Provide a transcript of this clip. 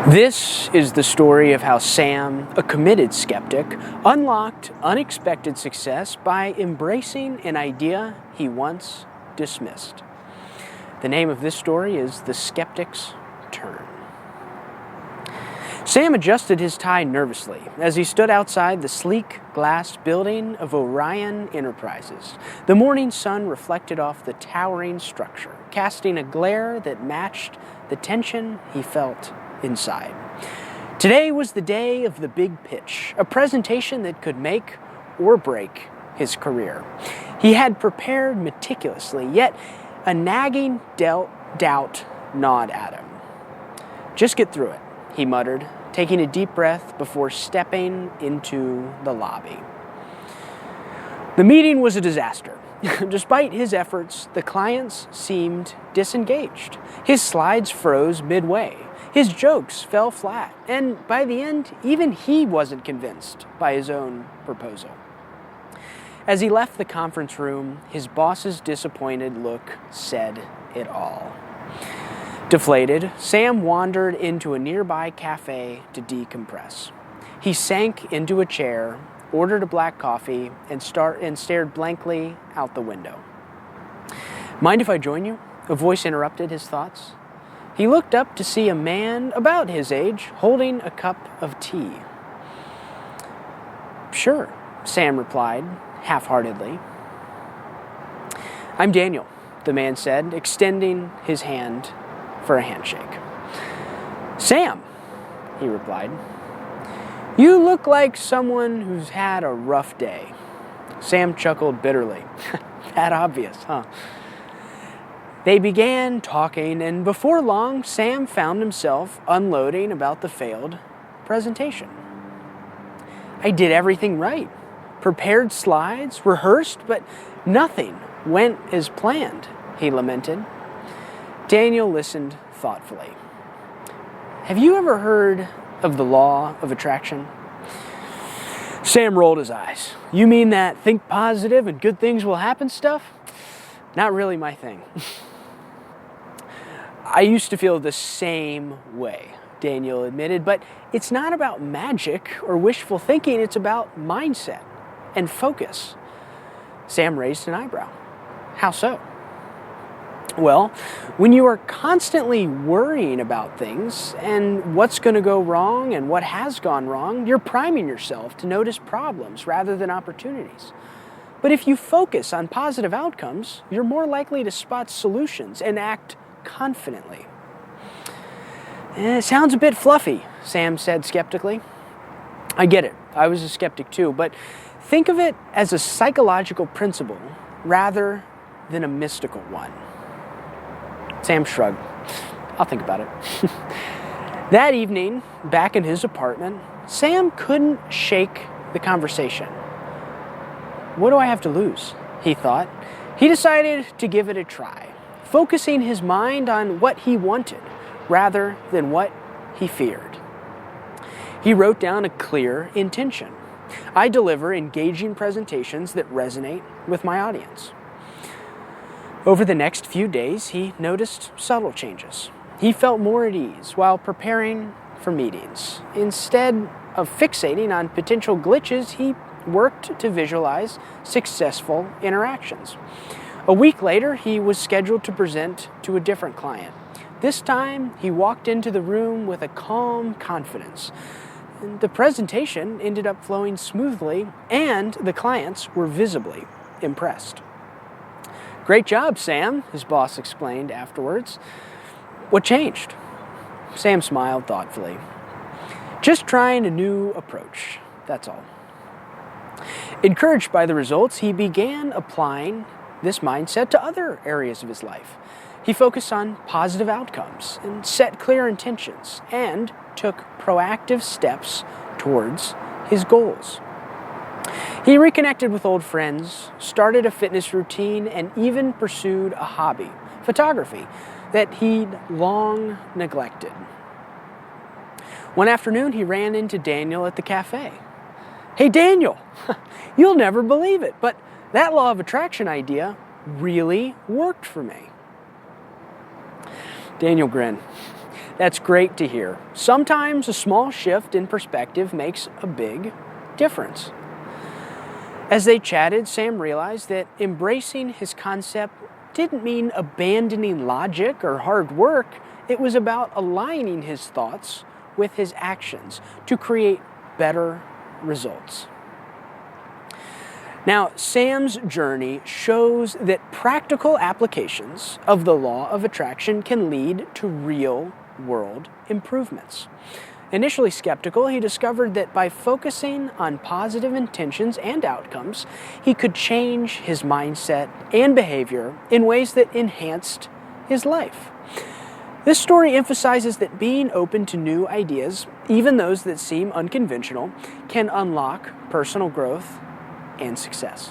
This is the story of how Sam, a committed skeptic, unlocked unexpected success by embracing an idea he once dismissed. The name of this story is The Skeptic's Turn. Sam adjusted his tie nervously as he stood outside the sleek glass building of Orion Enterprises. The morning sun reflected off the towering structure, casting a glare that matched the tension he felt inside. Today was the day of the big pitch, a presentation that could make or break his career. He had prepared meticulously, yet a nagging doubt gnawed at him. "Just get through it," he muttered, taking a deep breath before stepping into the lobby. The meeting was a disaster. Despite his efforts, the clients seemed disengaged. His slides froze midway. His jokes fell flat, and by the end, even he wasn't convinced by his own proposal. As he left the conference room, his boss's disappointed look said it all. Deflated, Sam wandered into a nearby cafe to decompress. He sank into a chair, ordered a black coffee, and stared blankly out the window. "Mind if I join you?" A voice interrupted his thoughts. He looked up to see a man about his age holding a cup of tea. "Sure," Sam replied, half-heartedly. "I'm Daniel," the man said, extending his hand for a handshake. "Sam," he replied. "You look like someone who's had a rough day." Sam chuckled bitterly. "That obvious, huh?" They began talking, and before long, Sam found himself unloading about the failed presentation. "I did everything right. Prepared slides, rehearsed, but nothing went as planned," he lamented. Daniel listened thoughtfully. "Have you ever heard of the law of attraction?" Sam rolled his eyes. "You mean that think positive and good things will happen stuff? Not really my thing." "I used to feel the same way," Daniel admitted, "but it's not about magic or wishful thinking, it's about mindset and focus." Sam raised an eyebrow. "How so?" "Well, when you are constantly worrying about things and what's going to go wrong and what has gone wrong, you're priming yourself to notice problems rather than opportunities. But if you focus on positive outcomes, you're more likely to spot solutions and act confidently." "It sounds a bit fluffy," Sam said skeptically. "I get it. I was a skeptic too, but think of it as a psychological principle rather than a mystical one." Sam shrugged. "I'll think about it." That evening, back in his apartment, Sam couldn't shake the conversation. "What do I have to lose?" he thought. He decided to give it a try, focusing his mind on what he wanted rather than what he feared. He wrote down a clear intention. "I deliver engaging presentations that resonate with my audience." Over the next few days, he noticed subtle changes. He felt more at ease while preparing for meetings. Instead of fixating on potential glitches, he worked to visualize successful interactions. A week later, he was scheduled to present to a different client. This time, he walked into the room with a calm confidence. The presentation ended up flowing smoothly, and the clients were visibly impressed. "Great job, Sam," his boss explained afterwards. "What changed?" Sam smiled thoughtfully. "Just trying a new approach, that's all." Encouraged by the results, he began applying this mindset to other areas of his life. He focused on positive outcomes and set clear intentions and took proactive steps towards his goals. He reconnected with old friends, started a fitness routine, and even pursued a hobby, photography, that he'd long neglected. One afternoon, he ran into Daniel at the cafe. "Hey, Daniel, you'll never believe it, but that law of attraction idea really worked for me." Daniel grinned. That's great to hear. Sometimes a small shift in perspective makes a big difference. As they chatted, Sam realized that embracing his concept didn't mean abandoning logic or hard work. It was about aligning his thoughts with his actions to create better results. Now, Sam's journey shows that practical applications of the law of attraction can lead to real-world improvements. Initially skeptical, he discovered that by focusing on positive intentions and outcomes, he could change his mindset and behavior in ways that enhanced his life. This story emphasizes that being open to new ideas, even those that seem unconventional, can unlock personal growth and success.